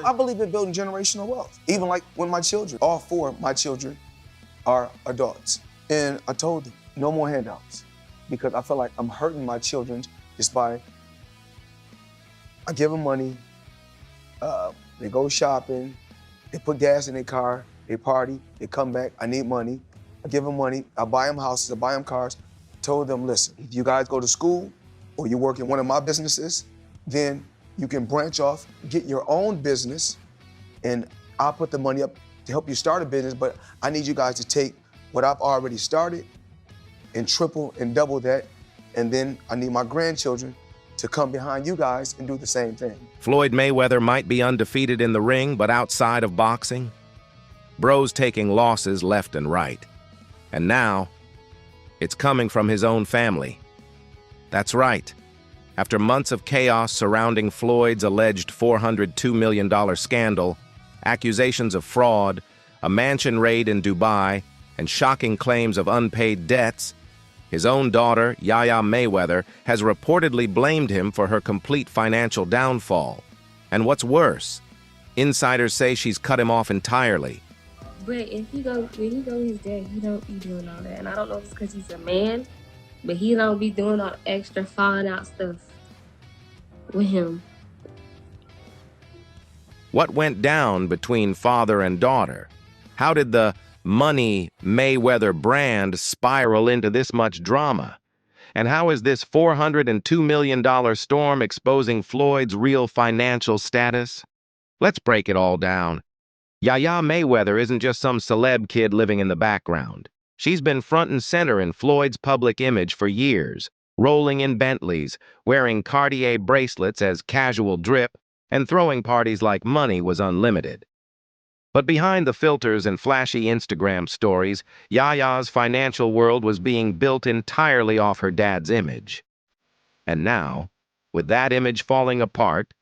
I believe in building generational wealth. Even like when my children, all four of my children are adults. And I told them, no more handouts. Because I feel like I'm hurting my children just by, I give them money, they go shopping, they put gas in their car, they party, they come back, I need money. I give them money, I buy them houses, I buy them cars. Told them, listen, if you guys go to school or you work in one of my businesses, then you can branch off, get your own business, and I'll put the money up to help you start a business, but I need you guys to take what I've already started and triple and double that, and then I need my grandchildren to come behind you guys and do the same thing. Floyd Mayweather might be undefeated in the ring, but outside of boxing, bro's taking losses left and right. And now, it's coming from his own family. That's right. After months of chaos surrounding Floyd's alleged $402 million scandal, accusations of fraud, a mansion raid in Dubai, and shocking claims of unpaid debts, his own daughter, Yaya Mayweather, has reportedly blamed him for her complete financial downfall. And what's worse, insiders say she's cut him off entirely. But when he go his dad, he don't be doing all that. And I don't know if it's because he's a man, but he don't be doing all extra falling out stuff with him. What went down between father and daughter? How did the money Mayweather brand spiral into this much drama? And how is this $402 million storm exposing Floyd's real financial status? Let's break it all down. Yaya Mayweather isn't just some celeb kid living in the background. She's been front and center in Floyd's public image for years, rolling in Bentleys, wearing Cartier bracelets as casual drip, and throwing parties like money was unlimited. But behind the filters and flashy Instagram stories, Yaya's financial world was being built entirely off her dad's image. And now, with that image falling apart,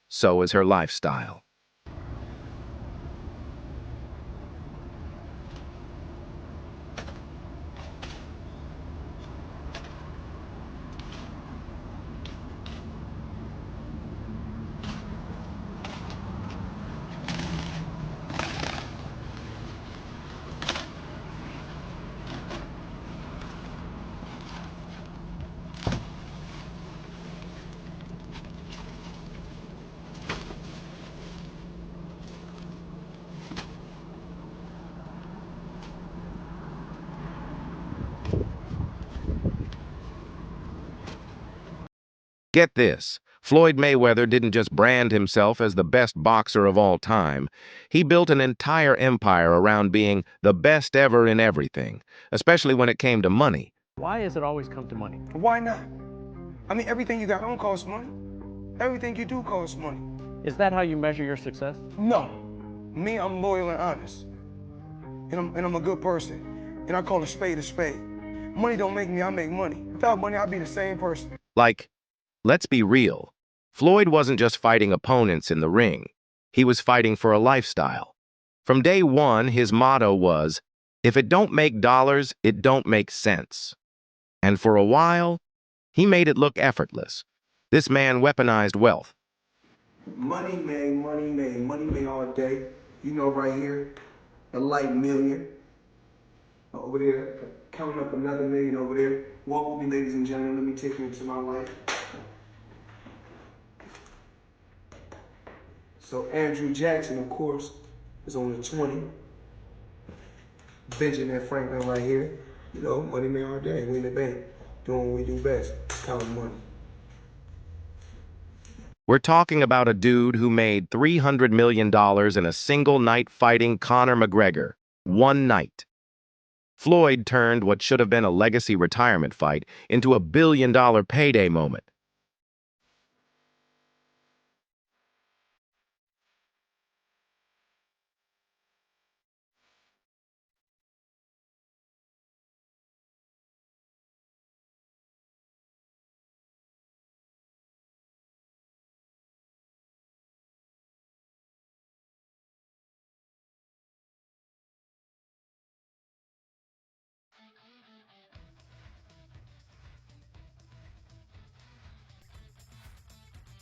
so is her lifestyle. Get this, Floyd Mayweather didn't just brand himself as the best boxer of all time. He built an entire empire around being the best ever in everything, especially when it came to money. Why has it always come to money? Why not? I mean, everything you got don't cost money. Everything you do costs money. Is that how you measure your success? No. Me, I'm loyal and honest. And I'm a good person. And I call a spade a spade. Money don't make me, I make money. Without money, I'd be the same person. Like, let's be real. Floyd wasn't just fighting opponents in the ring. He was fighting for a lifestyle. From day one, his motto was, if it don't make dollars, it don't make sense. And for a while, he made it look effortless. This man weaponized wealth. Money made all day. You know, right here, a light million. Over there, counting up another million over there. Walk with me, ladies and gentlemen. Let me take you into my life. So Andrew Jackson, of course, is on the 20. Benjamin Franklin right here. You know, money made all day. We in the bank, doing what we do best, counting money. We're talking about a dude who made $300 million in a single night fighting Conor McGregor. One night. Floyd turned what should have been a legacy retirement fight into a billion-dollar payday moment.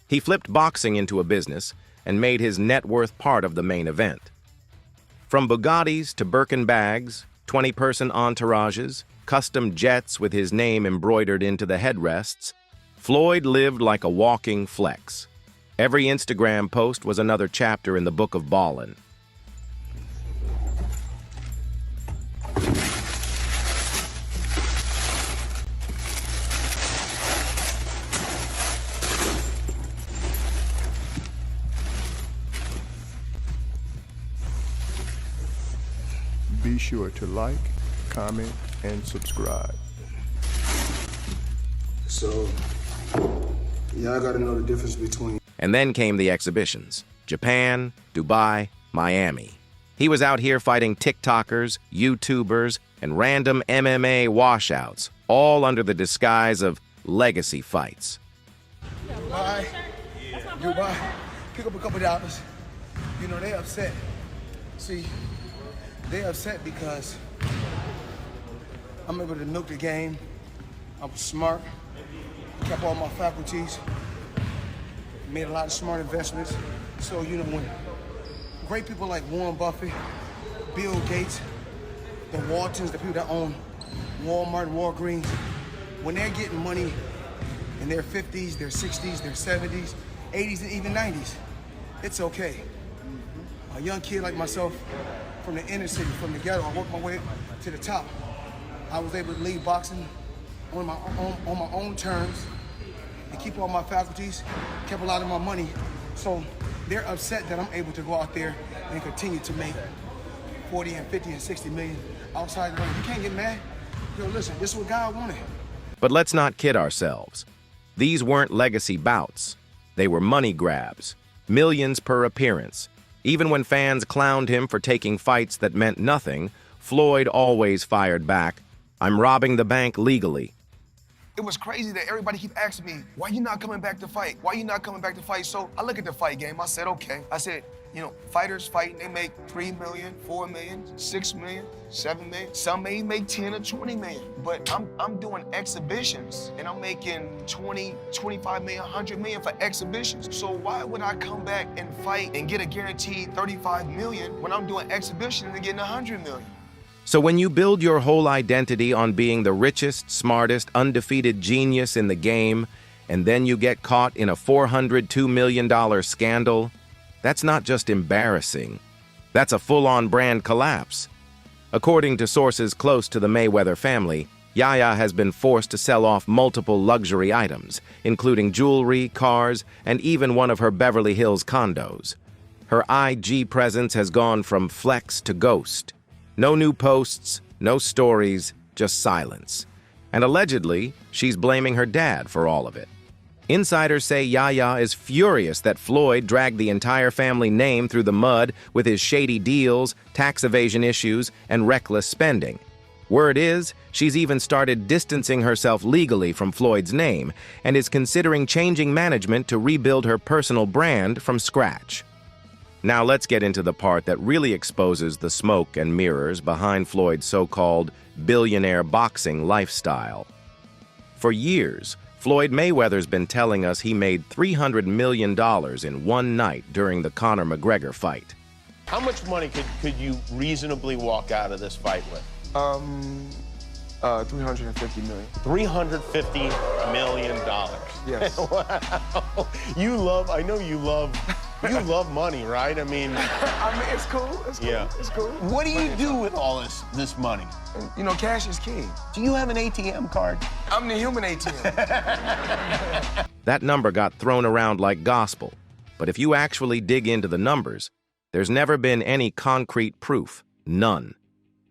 He flipped boxing into a business, and made his net worth part of the main event. From Bugattis to Birkin bags, 20-person entourages, custom jets with his name embroidered into the headrests, Floyd lived like a walking flex. Every Instagram post was another chapter in the book of ballin'. Be sure to like, comment, and subscribe. So, y'all gotta know the difference between. And then came the exhibitions. Japan, Dubai, Miami. He was out here fighting TikTokers, YouTubers, and random MMA washouts, all under the disguise of legacy fights. Bye. You buy, pick up a couple dollars. You know, they upset. See, they upset because I'm able to milk the game. I was smart, kept all my faculties, made a lot of smart investments. So, you know, when great people like Warren Buffett, Bill Gates, the Waltons, the people that own Walmart and Walgreens, when they're getting money in their 50s, their 60s, their 70s, 80s, and even 90s, it's okay. A young kid like myself, from the inner city, from the ghetto, I worked my way to the top. I was able to leave boxing on my own terms and keep all my faculties, kept a lot of my money. So they're upset that I'm able to go out there and continue to make 40 and 50 and 60 million outside the ring. You can't get mad. Yo, listen, this is what God wanted. But let's not kid ourselves. These weren't legacy bouts. They were money grabs, millions per appearance. Even when fans clowned him for taking fights that meant nothing, Floyd always fired back, "I'm robbing the bank legally." It was crazy that everybody keep asking me, why you not coming back to fight? Why you not coming back to fight? So I look at the fight game, I said, okay. I said, you know, fighters fighting, they make 3 million, 4 million, 6 million, 7 million. Some may make 10 or 20 million. But I'm doing exhibitions and I'm making 20, 25 million, 100 million for exhibitions. So why would I come back and fight and get a guaranteed 35 million when I'm doing exhibitions and getting 100 million? So when you build your whole identity on being the richest, smartest, undefeated genius in the game, and then you get caught in a $402 million scandal, that's not just embarrassing. That's a full-on brand collapse. According to sources close to the Mayweather family, Yaya has been forced to sell off multiple luxury items, including jewelry, cars, and even one of her Beverly Hills condos. Her IG presence has gone from flex to ghost. No new posts, no stories, just silence. And allegedly, she's blaming her dad for all of it. Insiders say Yaya is furious that Floyd dragged the entire family name through the mud with his shady deals, tax evasion issues, and reckless spending. Word is, she's even started distancing herself legally from Floyd's name and is considering changing management to rebuild her personal brand from scratch. Now let's get into the part that really exposes the smoke and mirrors behind Floyd's so-called billionaire boxing lifestyle. For years, Floyd Mayweather's been telling us he made $300 million in one night during the Conor McGregor fight. How much money could you reasonably walk out of this fight with? 350 million. $350 million. Yes. Wow. I know you love money, right? I mean, It's cool. It's cool. Yeah. It's cool. What do you do with all this money? You know, cash is king. Do you have an ATM card? I'm the human ATM. That number got thrown around like gospel, but if you actually dig into the numbers, there's never been any concrete proof. None.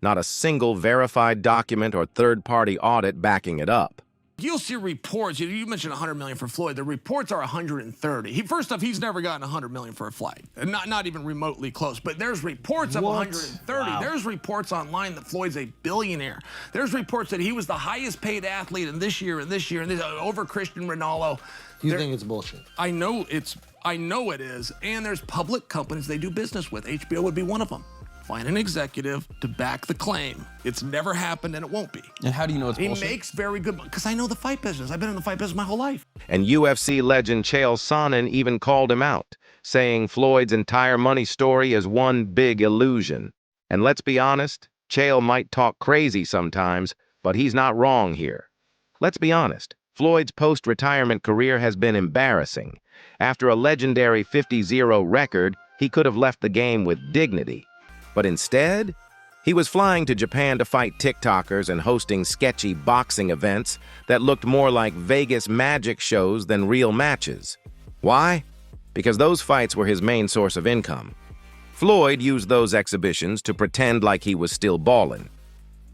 Not a single verified document or third-party audit backing it up. You'll see reports. You mentioned 100 million for Floyd. The reports are 130. First off, he's never gotten 100 million for a fight, not even remotely close. But there's reports of 130. Wow. There's reports online that Floyd's a billionaire. There's reports that he was the highest-paid athlete in this year and this year and this, over Cristiano Ronaldo. You think it's bullshit? I know it is. And there's public companies they do business with. HBO would be one of them. Find an executive to back the claim. It's never happened and it won't be. And how do you know it's bullshit? He makes very good money because I know the fight business. I've been in the fight business my whole life. And UFC legend Chael Sonnen even called him out, saying Floyd's entire money story is one big illusion. And let's be honest, Chael might talk crazy sometimes, but he's not wrong here. Let's be honest, Floyd's post-retirement career has been embarrassing. After a legendary 50-0 record, he could have left the game with dignity. But instead, he was flying to Japan to fight TikTokers and hosting sketchy boxing events that looked more like Vegas magic shows than real matches. Why? Because those fights were his main source of income. Floyd used those exhibitions to pretend like he was still ballin'.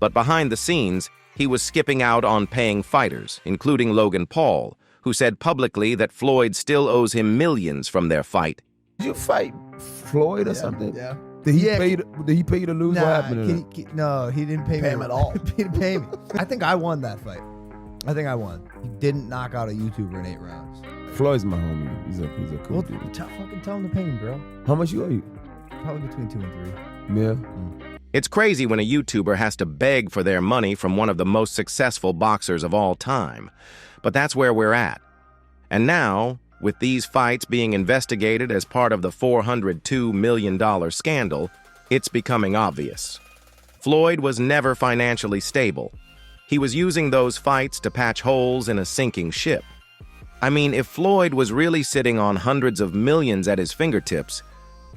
But behind the scenes, he was skipping out on paying fighters, including Logan Paul, who said publicly that Floyd still owes him millions from their fight. Did you fight Floyd or something? Yeah. Did he pay you to lose? What happened? No, he didn't pay me him at all. He didn't pay me. I think I won that fight. I think I won. He didn't knock out a YouTuber in 8 rounds. Floyd's my homie. He's a cool dude. Fucking tell him to pay me, bro. How much you owe you? Probably between 2 and 3. Yeah. It's crazy when a YouTuber has to beg for their money from one of the most successful boxers of all time. But that's where we're at. And now, with these fights being investigated as part of the $402 million scandal, it's becoming obvious. Floyd was never financially stable. He was using those fights to patch holes in a sinking ship. I mean, if Floyd was really sitting on hundreds of millions at his fingertips,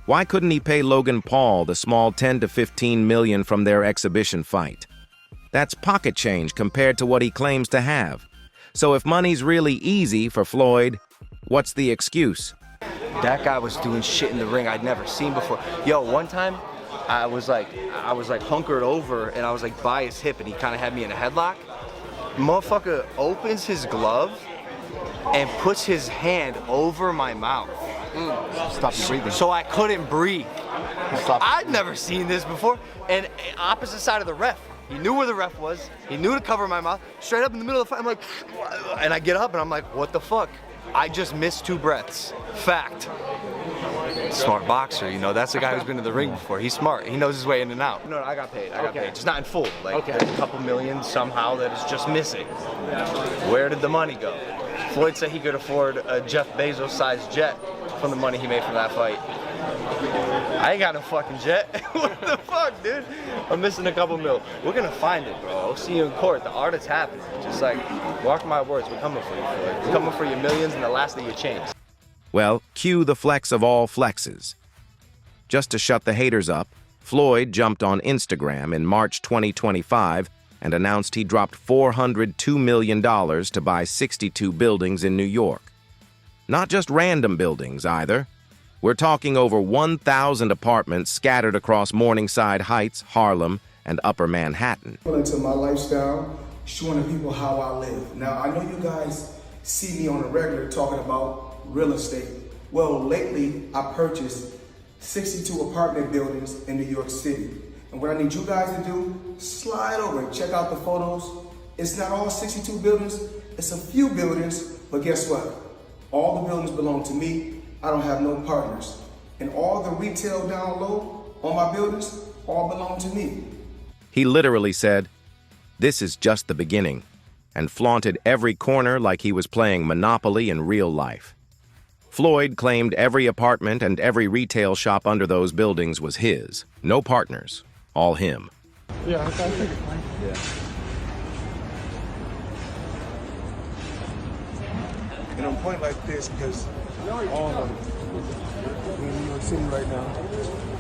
why couldn't he pay Logan Paul the small 10 to 15 million from their exhibition fight? That's pocket change compared to what he claims to have. So if money's really easy for Floyd, what's the excuse? That guy was doing shit in the ring I'd never seen before. Yo, one time I was like hunkered over and I was like by his hip and he kind of had me in a headlock. Motherfucker opens his glove and puts his hand over my mouth. Stop you breathing. So I couldn't breathe. I'd never seen this before. And opposite side of the ref. He knew where the ref was. He knew to cover my mouth. Straight up in the middle of the fight, I'm like, and I get up and I'm like, what the fuck? I just missed 2 breaths. Fact. Smart boxer, you know, that's the guy who's been to the ring before. He's smart. He knows his way in and out. No, I got paid. I got paid. Just not in full. Like, there's a couple million somehow that is just missing. Where did the money go? Floyd said he could afford a Jeff Bezos-sized jet from the money he made from that fight. I ain't got no fucking jet. What the fuck, dude? I'm missing a couple mil. We're gonna find it, bro. I'll see you in court. The art is happening. Just like, mark my words, we're coming for you, Floyd. We're coming for your millions and the last of your chains. Well, cue the flex of all flexes. Just to shut the haters up, Floyd jumped on Instagram in March 2025 and announced he dropped $402 million to buy 62 buildings in New York. Not just random buildings, either. We're talking over 1,000 apartments scattered across Morningside Heights, Harlem, and Upper Manhattan. Into my lifestyle, showing the people how I live. Now, I know you guys see me on a regular talking about real estate. Well, lately, I purchased 62 apartment buildings in New York City. And what I need you guys to do, slide over and check out the photos. It's not all 62 buildings, it's a few buildings, but guess what? All the buildings belong to me. I don't have no partners. And all the retail down low on my buildings all belong to me. He literally said, "This is just the beginning," and flaunted every corner like he was playing Monopoly in real life. Floyd claimed every apartment and every retail shop under those buildings was his. No partners, all him. Yeah, I think it's fine. Yeah. And I'm pointing like this because all of them, we're in New York City right now.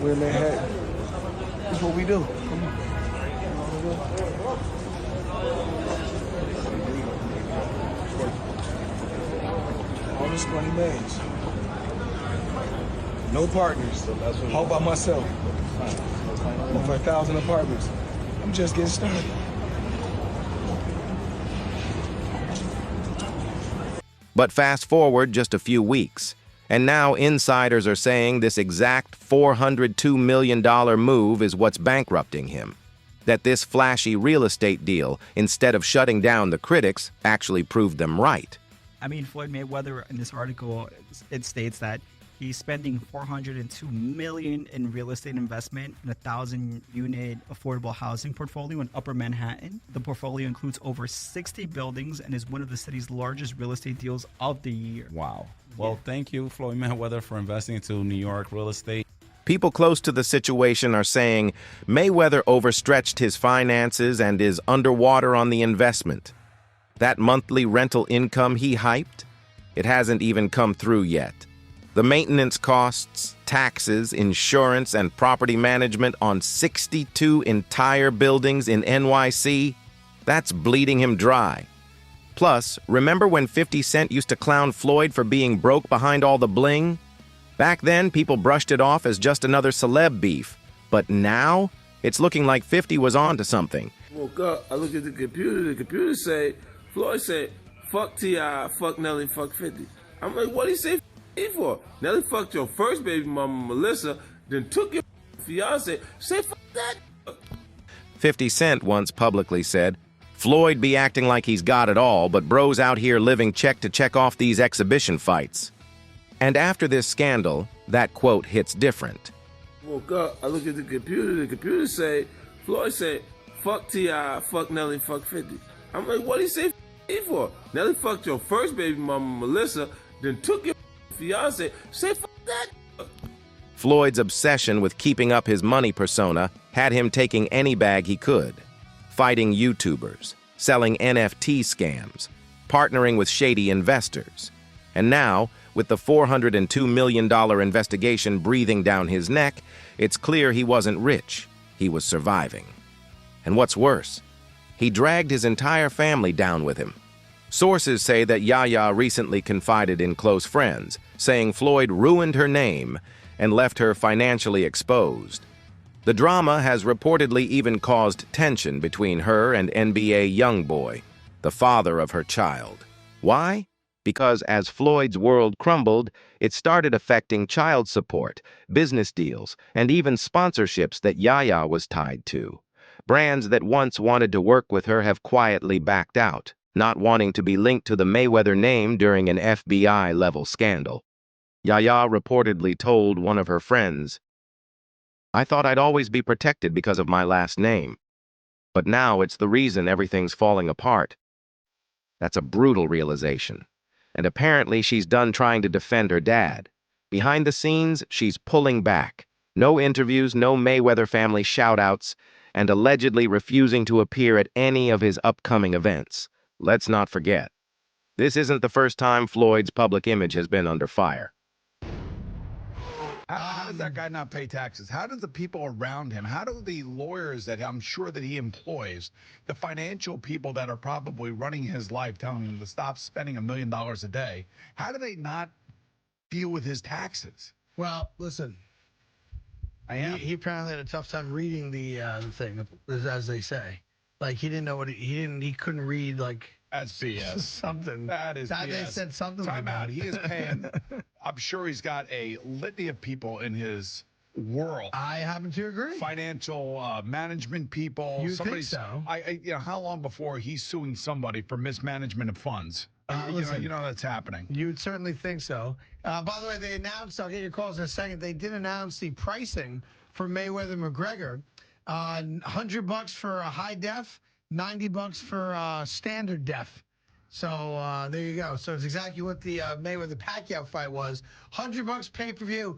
We're in Manhattan. That's what we do. Come on. All this money made. No partners. All by myself. Over 1,000 apartments. I'm just getting started. But fast forward just a few weeks, and now insiders are saying this exact $402 million move is what's bankrupting him. That this flashy real estate deal, instead of shutting down the critics, actually proved them right. I mean, Floyd Mayweather, in this article, it states that he's spending $402 million in real estate investment in a 1,000-unit affordable housing portfolio in Upper Manhattan. The portfolio includes over 60 buildings and is one of the city's largest real estate deals of the year. Wow. Well, thank you, Floyd Mayweather, for investing into New York real estate. People close to the situation are saying Mayweather overstretched his finances and is underwater on the investment. That monthly rental income he hyped, it hasn't even come through yet. The maintenance costs, taxes, insurance, and property management on 62 entire buildings in NYC, that's bleeding him dry. Plus, remember when 50 Cent used to clown Floyd for being broke behind all the bling? Back then, people brushed it off as just another celeb beef. But now, it's looking like 50 was on to something. Woke up, I look at the computer say, Floyd said, fuck T.I., fuck Nelly, fuck 50. I'm like, what'd he say for? Nelly fucked your first baby mama, Melissa, then took your fiance, say fuck that. 50 Cent once publicly said, Floyd be acting like he's got it all, but bro's out here living check to check off these exhibition fights. And after this scandal, that quote hits different. Woke up, I look at the computer say, Floyd said, fuck T.I., fuck Nelly, fuck 50. I'm like, what'd he say for? Nelly fucked your first baby mama, Melissa, then took your fiance, say fuck that. Floyd's obsession with keeping up his money persona had him taking any bag he could, fighting YouTubers, selling NFT scams, partnering with shady investors. And now, with the $402 million investigation breathing down his neck, it's clear he wasn't rich, he was surviving. And what's worse, he dragged his entire family down with him. Sources say that Yaya recently confided in close friends, saying Floyd ruined her name and left her financially exposed. The drama has reportedly even caused tension between her and NBA YoungBoy, the father of her child. Why? Because as Floyd's world crumbled, it started affecting child support, business deals, and even sponsorships that Yaya was tied to. Brands that once wanted to work with her have quietly backed out, not wanting to be linked to the Mayweather name during an FBI-level scandal. Yaya reportedly told one of her friends, I thought I'd always be protected because of my last name, but now it's the reason everything's falling apart. That's a brutal realization. And apparently she's done trying to defend her dad. Behind the scenes, she's pulling back. No interviews, no Mayweather family shout-outs, and allegedly refusing to appear at any of his upcoming events. Let's not forget, this isn't the first time Floyd's public image has been under fire. How does that guy not pay taxes? How do the people around him, how do the lawyers that I'm sure that he employs, the financial people that are probably running his life, telling him to stop spending $1 million a day, how do they not deal with his taxes? Well, listen. He apparently had a tough time reading the thing, as they say. Like he didn't know what he couldn't read like. That's BS. Something. That is BS. They said something. Time out. He is paying. I'm sure he's got a litany of people in his world. I happen to agree. Financial management people. You think so? How long before he's suing somebody for mismanagement of funds? You know that's happening. You'd certainly think so. By the way, they announced, I'll get your calls in a second, they did announce the pricing for Mayweather-McGregor. $100 for a high def, $90 for standard def. So there you go. So it's exactly what the Mayweather-Pacquiao fight was. $100 pay-per-view.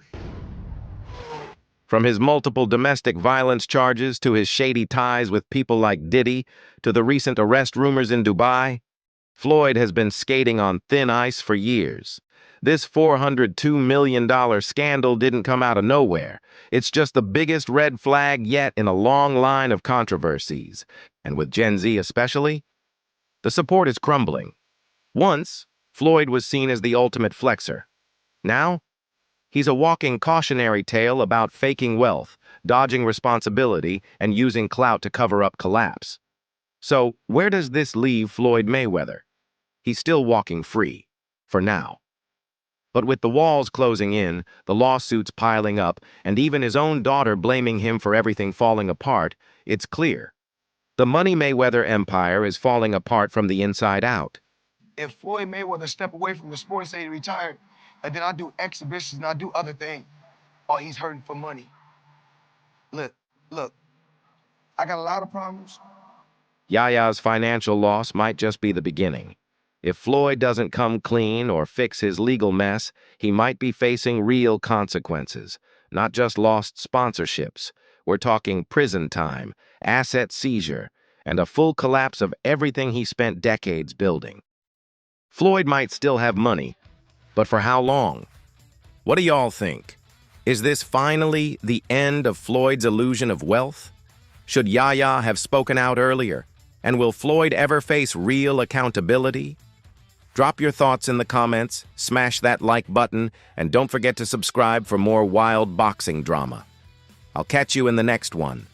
From his multiple domestic violence charges to his shady ties with people like Diddy to the recent arrest rumors in Dubai, Floyd has been skating on thin ice for years. This $402 million scandal didn't come out of nowhere. It's just the biggest red flag yet in a long line of controversies. And with Gen Z especially, the support is crumbling. Once, Floyd was seen as the ultimate flexer. Now, he's a walking cautionary tale about faking wealth, dodging responsibility, and using clout to cover up collapse. So, where does this leave Floyd Mayweather? He's still walking free, for now. But with the walls closing in, the lawsuits piling up, and even his own daughter blaming him for everything falling apart, it's clear. The Money Mayweather empire is falling apart from the inside out. If Floyd Mayweather step away from the sport and say he retired, and then I do exhibitions and I do other things, oh, he's hurting for money. Look, I got a lot of problems. Yaya's financial loss might just be the beginning. If Floyd doesn't come clean or fix his legal mess, he might be facing real consequences, not just lost sponsorships. We're talking prison time, asset seizure, and a full collapse of everything he spent decades building. Floyd might still have money, but for how long? What do y'all think? Is this finally the end of Floyd's illusion of wealth? Should Yahya have spoken out earlier? And will Floyd ever face real accountability? Drop your thoughts in the comments, smash that like button, and don't forget to subscribe for more wild boxing drama. I'll catch you in the next one.